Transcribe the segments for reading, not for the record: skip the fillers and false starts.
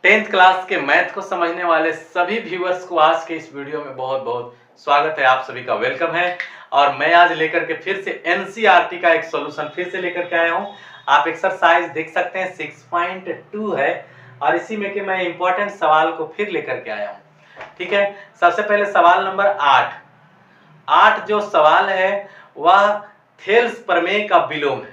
10th class के math को समझने वाले सभी व्यूअर्स को आज के इस वीडियो में बहुत बहुत स्वागत है। आप सभी का वेलकम है। और मैं आज लेकर के फिर से एनसीईआरटी का एक सॉल्यूशन फिर से लेकर के आया हूं। आप एक्सरसाइज देख सकते हैं 6.2 है और इसी में कि मैं इंपॉर्टेंट सवाल को फिर लेकर के आया हूं। ठीक है, सबसे पहले सवाल नंबर 8 जो सवाल है वह थेल्स प्रमेय का विलोम है।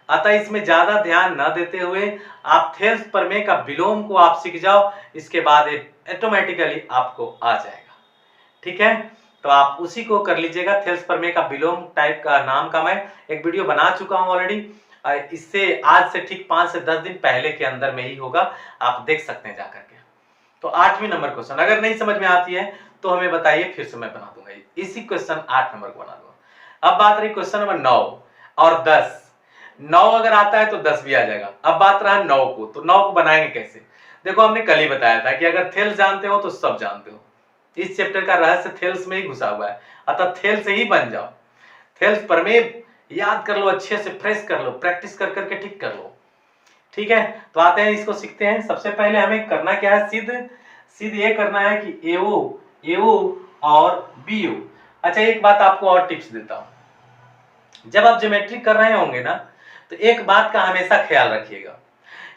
अतः इसमें ज्यादा ध्यान न देते हुए आप थेल्स प्रमेय का विलोम को आप सीख जाओ, इसके बाद ऑटोमेटिकली आपको आ जाएगा। ठीक है, तो आप उसी को कर लीजिएगा। थेल्स प्रमेय का विलोम टाइप का नाम का मैं एक वीडियो बना चुका हूं ऑलरेडी। इससे आज से ठीक 5 से 10 दिन पहले के अंदर में ही होगा, आप देख सकते हैं जाकर के। तो 8वीं नंबर क्वेश्चन अगर नहीं समझ में आती है तो हमें बताइए, फिर से मैं बना दूंगा। इसी क्वेश्चन 8 नंबर को बना दूंगा। अब बात रही क्वेश्चन नंबर 9 और 10। 9 अगर आता है तो 10 भी आ जाएगा। अब बात रहा 9 को, तो 9 को बनाएंगे कैसे? देखो, हमने कल ही बताया था कि अगर थेल्स जानते हो तो सब जानते हो। इस चैप्टर का रहस्य थेल्स में ही घुसा हुआ है, अतः थेल्स से ही बन जाओ। थेल्स प्रमेय याद कर लो, अच्छे से फ्रेश कर लो, प्रैक्टिस कर करके ठीक कर लो। ठीक है, तो आते हैं इसको सीखते हैं। सबसे पहले हमें करना क्या है, सिद्ध ये करना है कि एओ और बीओ। अच्छा, एक बात आपको और टिप्स देता हूं। जब आप ज्योमेट्री कर रहे होंगे ना, तो एक बात का हमेशा ख्याल रखिएगा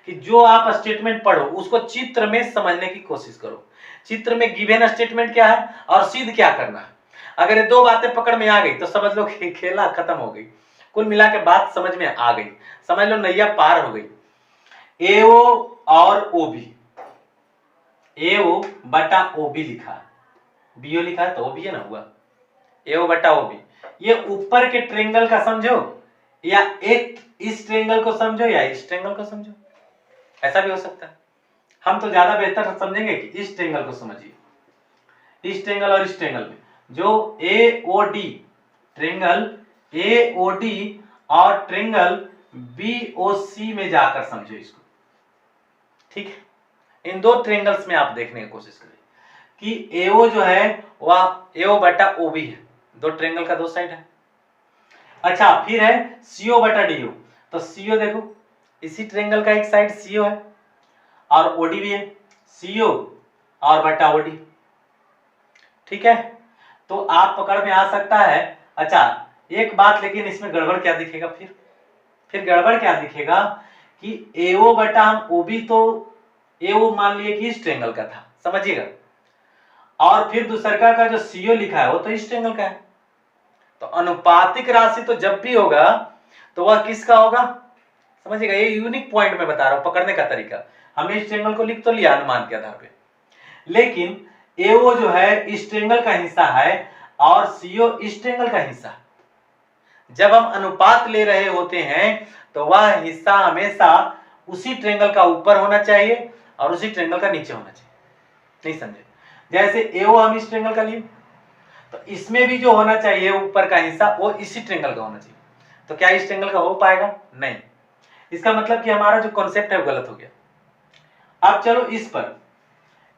कि जो आप स्टेटमेंट पढ़ो उसको चित्र में समझने की कोशिश करो। चित्र में गिवन स्टेटमेंट क्या है और सिद्ध क्या करना है। अगर ये दो बातें पकड़ में आ गई तो समझ लो कि खेला खत्म हो गई। कुल मिला के बात समझ में आ गई, समझ लो नैया पार हो गई। एओ और ओबी, एओ बटा ओबी लिखा है, बीओ लिखा है तो ओबी है ना, हुआ एओ बटा ओबी। ये ऊपर के ट्रेंगल का समझो, या एक इस ट्रेंगल को समझो या इस ट्रेंगल को समझो, ऐसा भी हो सकता है। हम तो ज्यादा बेहतर समझेंगे कि इस ट्रेंगल को समझिए। इस ट्रेंगल और इस ट्रेंगल में जो एओडी ट्रेंगल एओडी और ट्रेंगल बीओसी में जाकर समझो इसको। ठीक है, इन दो ट्रेंगल्स में आप देखने की कोशिश करें कि एओ जो है वह एओ बटा ओबी है, दो ट्रेंगल का दो साइड है। अच्छा, फिर है सीओ बटा डीओ, तो सीओ देखो इसी ट्रेंगल का एक साइड सीओ है और ओडी भी है, सीओ और बटा ओडी। ठीक है, तो आप पकड़ में आ सकता है। अच्छा, एक बात लेकिन इसमें गड़बड़ क्या दिखेगा, फिर गड़बड़ क्या दिखेगा कि एओ बटा हम ओबी, तो एओ मान लिए कि इस ट्रेंगल का था, समझिएगा, और फिर दूसरा का जो सीओ लिखा है वो तो इस ट्रेंगल का है। तो अनुपातिक राशि तो जब भी होगा तो वह किसका होगा, समझिएगा। ये यूनिक पॉइंट में बता रहा हूं, पकड़ने का तरीका। हमने इस ट्रेंगल को लिख तो लिया अनुमान के आधार पे, लेकिन एओ जो है इस ट्रेंगल का हिस्सा है और सीओ इस ट्रेंगल का हिस्सा है। जब हम अनुपात ले रहे होते हैं तो वह हिस्सा हमेशा उसी ट्रेंगल का ऊपर होना चाहिए और उसी ट्रेंगल का नीचे होना चाहिए। नहीं समझे? जैसे एओ हम इस ट्रेंगल का लिए, तो इसमें भी जो होना चाहिए ऊपर का हिस्सा वो इसी ट्रेंगल का होना चाहिए। तो क्या इस ट्रेंगल का हो पाएगा? नहीं। इसका मतलब कि हमारा जो कॉन्सेप्ट है वो गलत हो गया। अब चलो इस पर,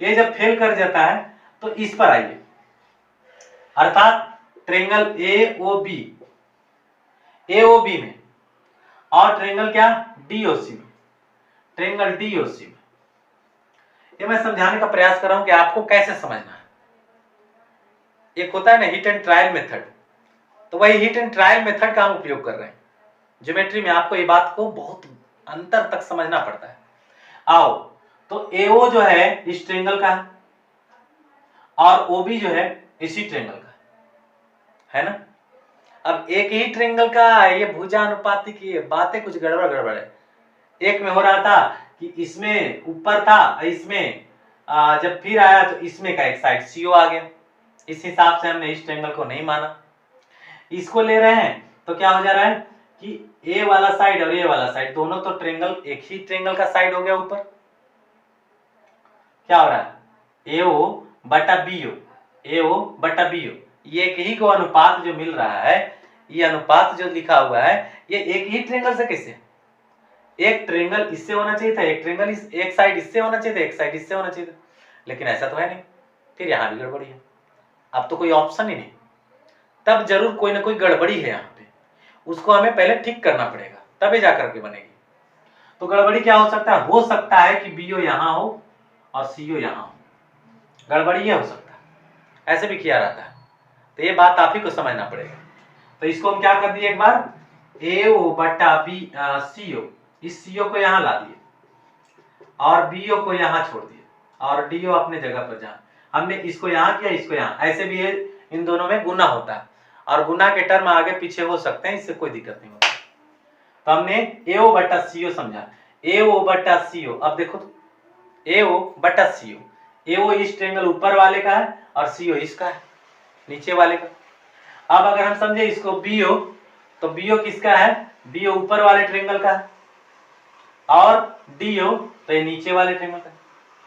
ये जब फेल कर जाता है तो इस पर आइए, अर्थात ट्रेंगल एओबी में और ट्रेंगल क्या डीओसी में, ट्रेंगल डीओसी में। ये मैं समझाने का प्रयास कर रहा हूं कि आपको कैसे समझना है। एक होता है ना हिट एंड ट्रायल मेथड, तो वही हिट एंड ट्रायल मेथड का हम उपयोग कर रहे हैं ज्योमेट्री में। आपको ये बात को बहुत अंतर तक समझना पड़ता है। आओ, तो एओ जो है इस ट्रेंगल का है और ओबी जो है इसी ट्रेंगल का है ना। अब एक ही ट्रेंगल का ये भुजा अनुपाती की बातें कुछ गड़बड़ है। एक में हो रहा था कि इसमें ऊपर था, इसमें जब फिर आया तो इसमें का एक साइड सीओ आ गया। इस हिसाब से हमने इस ट्रेंगल को नहीं माना। इसको ले रहे हैं तो क्या हो जा रहा है कि ए वाला साइड और ए वाला साइड दोनों तो ट्रेंगल, एक ही ट्रेंगल का साइड हो गया ऊपर। क्या हो रहा है, एओ बटा बीओ, एओ बटा बीओ, ये एक ही को अनुपात जो मिल रहा है, ये अनुपात जो लिखा हुआ है ये एक ही ट्रेंगल से कैसे, एक ट्रेंगल इससे होना चाहिए था, एक ट्रेंगल एक साइड इससे होना चाहिए था, एक साइड इससे होना चाहिए था, लेकिन ऐसा तो है नहीं। फिर यहां भी गड़बड़ी है। अब तो कोई ऑप्शन ही नहीं, तब जरूर कोई ना कोई गड़बड़ी है यहाँ पे, उसको हमें पहले ठीक करना पड़ेगा तभी जाकर के बनेगी। तो गड़बड़ी क्या हो सकता है कि बीओ यहां हो और CO यहाँ हो, गड़बड़ी ये हो सकता है, ऐसे भी किया रहता है। तो ये बात आप ही को समझना पड़ेगा। तो इसको हम क्या कर दिए एक बार, AO बटा B CO, इस CO को यहाँ ला दिए और BO को यहाँ छोड़ दिए और DO अपने जगह पर जहाँ हमने इसको यहाँ किया, इसको यहाँ, ऐसे भी इन दोनों में गुना होता है और गुना के टर्म आगे पीछे हो सकते हैं, इससे कोई दिक्कत नहीं होती। तो हमने AO बटा CO समझा, AO बटा CO। अब देखो तो AO बटा CO, AO इस ट्रायंगल ऊपर वाले का है और CO इसका है नीचे वाले का। अब अगर हम समझे इसको BO, तो BO किसका है, BO ऊपर वाले ट्रायंगल का है और DO तो ये नीचे वाले ट्रायंगल का।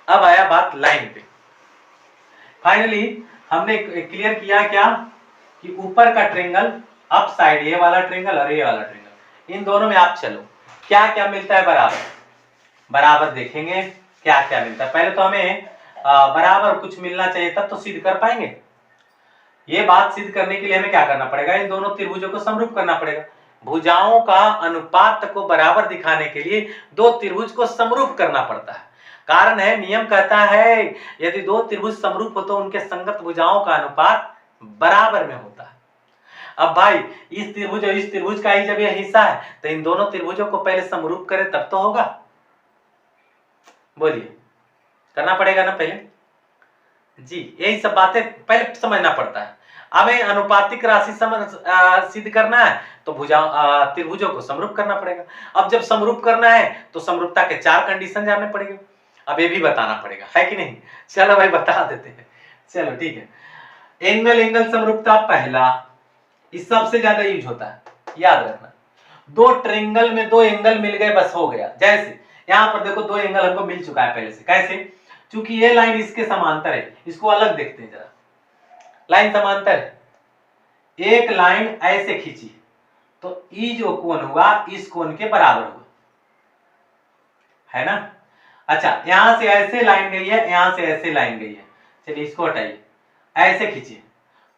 अब आया बात लाइन पे। फाइनली हमने क्लियर किया क्या कि ऊपर का ट्रायंगल अप साइड, ये वाला ट्रायंगल और ये वाला ट्रायंगल, इन दोनों में आप चलो क्या क्या मिलता है, बराबर बराबर देखेंगे क्या क्या मिलता है। पहले तो हमें बराबर कुछ मिलना चाहिए तब तो सिद्ध कर पाएंगे। ये बात सिद्ध करने के लिए हमें क्या करना पड़ेगा, इन दोनों त्रिभुजों को समरूप करना पड़ेगा। भुजाओं का अनुपात को बराबर दिखाने के लिए दो त्रिभुज को समरूप करना पड़ता है। कारण है, नियम कहता है यदि दो त्रिभुज समरूप हो तो उनके संगत भुजाओं का अनुपात बराबर में होता है। अब भाई इस त्रिभुज और इस त्रिभुज का ही जब यह हिस्सा है तो इन दोनों त्रिभुजों को पहले समरूप करें तब तो होगा। बोलिए, करना पड़ेगा ना पहले जी, यही सब बातें पहले समझना पड़ता है। हमें अनुपातिक राशि सिद्ध करना है तो त्रिभुजों को समरूप करना पड़ेगा। अब जब समरूप करना है तो समरूपता के 4 कंडीशन जानने पड़ेंगे। अब ये भी बताना पड़ेगा, है कि नहीं? चलो भाई बता देते हैं। चलो ठीक है, एंगल एंगल समरूपता पहला, इस सबसे ज्यादा यूज होता है, याद रखना। दो ट्रायंगल में दो एंगल मिल गए बस हो गया। जैसे यहां पर देखो दो एंगल हमको मिल चुका है पहले से। कैसे? क्योंकि ये लाइन इसके समांतर है। इसको अलग देखते हैं जरा, लाइन समांतर है, एक लाइन ऐसे खींची तो ई जो कोण हुआ इस कोण के बराबर हुआ, है ना? अच्छा, यहां से ऐसे लाइन गई है, यहां से ऐसे लाइन गई है, चलिए इसको हटाइए, ऐसे खींचिए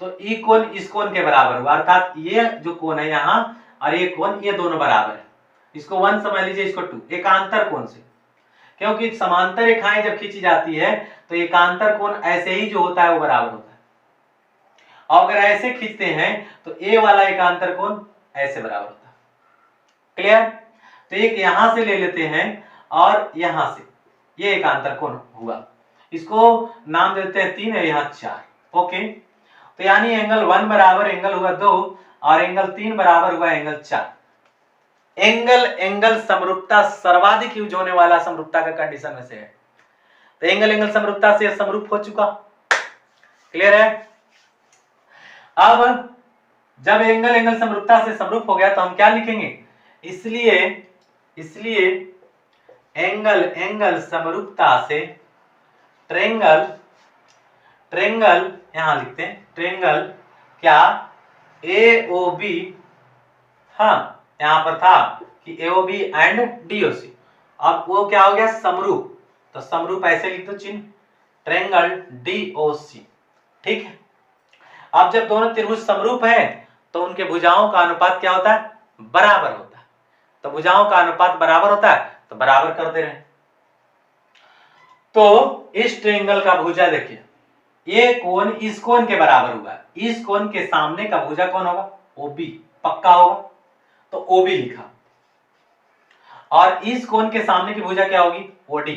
तो ई कोण इस कोण के बराबर हुआ, अर्थात ये जो कोण है यहां और ये कोण, ये दोनों बराबर है। इसको 1 समझ लीजिए, इसको 2, एकांतर कोण से, क्योंकि समांतर रेखाएं जब खींची जाती है तो एकांतर कोण ऐसे ही जो होता है वो बराबर होता है। और अगर ऐसे खींचते हैं तो ए वाला एकांतर कोण ऐसे बराबर होता है। क्लियर? तो एक यहां से ले लेते हैं और यहां से, ये एकांतर कोण हुआ, इसको नाम देते हैं 3 और यहां 4। ओके, तो यानी एंगल 1 बराबर एंगल हुआ 2 और एंगल 3 बराबर हुआ एंगल 4। एंगल एंगल समरूपता सर्वाधिक यूज होने वाला समरूपता का कंडीशन में से है। तो एंगल एंगल समरूपता से समरूप हो चुका। क्लियर है? अब जब एंगल एंगल समरूपता से समरूप हो गया तो हम क्या लिखेंगे, इसलिए एंगल एंगल समरूपता से ट्रायंगल यहां लिखते हैं, ट्रायंगल क्या AOB, हाँ यहां पर था कि AOB एंड DOC, अब वो क्या हो गया, समरूप। तो समरूप ऐसे लिख दो चिन्ह, ट्रायंगल DOC। ठीक है, अब जब दोनों त्रिभुज समरूप हैं तो उनके भुजाओं का अनुपात क्या होता है, बराबर होता है। तो भुजाओं का अनुपात बराबर होता है तो बराबर कर दे रहे हैं। तो इस ट्रायंगल का भुजा देखिए, ये कोण इस कोण के बराबर हुआ, इस कोण के सामने का भुजा कौन होगा, OB पक्का होगा, तो OB लिखा। और इस कोण के सामने की भुजा क्या होगी, OD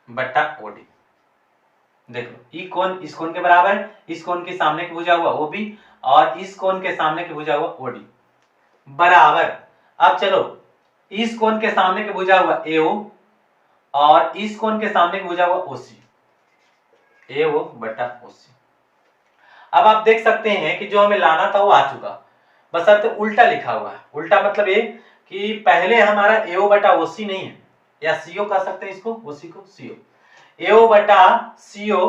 बटा OD। देखो ई कोण इस कोण के बराबर है, इस कोण के सामने की भुजा हुआ OB और इस कोण के सामने की भुजा हुआ OD बराबर। अब चलो इस कोण के सामने की भुजा हुआ AO और इस कोण के सामने की भुजा हुआ OC, AO बटा OC। अब आप देख सकते हैं कि जो हमें लाना था वो आ चुका, बस अब तो उल्टा लिखा हुआ है। उल्टा मतलब ये कि पहले हमारा AO बटा OC नहीं है, या CO कह सकते हैं इसको, OC को CO, AO बटा CO,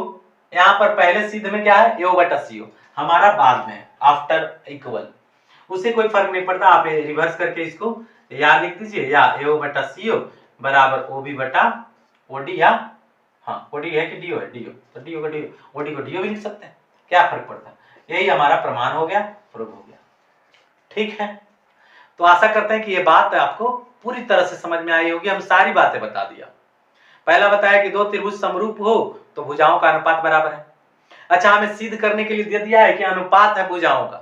यहां पर पहले सिद्ध में क्या है, AO बटा CO, हमारा बाद में आफ्टर इक्वल, उससे कोई फर्क नहीं पड़ता। आप रिवर्स करके इसको या लिख दीजिए, या AO बटा CO बराबर OB बटा OD, या हाँ OD है कि DO है, DO, तो DO का DO, OD को DO भी लिख सकते हैं, क्या फर्क पड़ता है। यही हमारा प्रमाण हो गया, प्रूव हो गया। ठीक है, तो आशा करते हैं कि ये बात आपको पूरी तरह से समझ में आई होगी। हम सारी बातें बता दिया। पहला बताया कि दो त्रिभुज समरूप हो तो भुजाओं का अनुपात बराबर है। अच्छा, हमें सिद्ध करने के लिए दे दिया है कि अनुपात है भुजाओं का।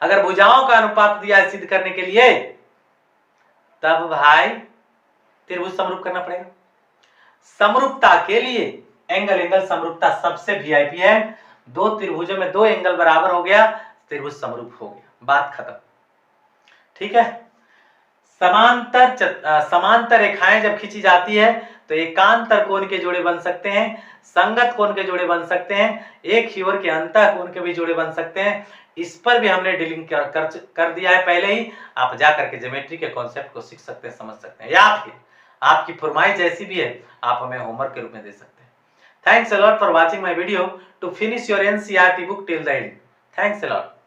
अगर भुजाओं का अनुपात दिया है सिद्ध करने के लिए, तब भाई त्रिभुज समरूप करना पड़ेगा। समरूपता के लिए एंगल समरूपता सबसे वीआईपी है। दो त्रिभुजों में दो एंगल बराबर हो गया, त्रिभुज समरूप हो गया, बात खत्म। ठीक है। समांतर रेखाएं जब खींची जाती है तो एकांतर कोण के जोड़े बन सकते हैं, संगत कोण के जोड़े बन सकते हैं, एक ही ओर के अंतः कोण के भी जोड़े बन सकते हैं। इस पर भी हमने डीलिंग कर दिया है पहले ही। आप जा करके ज्योमेट्री के कॉन्सेप्ट को सीख सकते हैं, समझ सकते हैं, या फिर आपकी फरमाइश जैसी भी है आप हमें होमवर्क के रूप में दे सकते हैं। Thanks a lot for watching my video to finish your NCERT book till the end. Thanks a lot.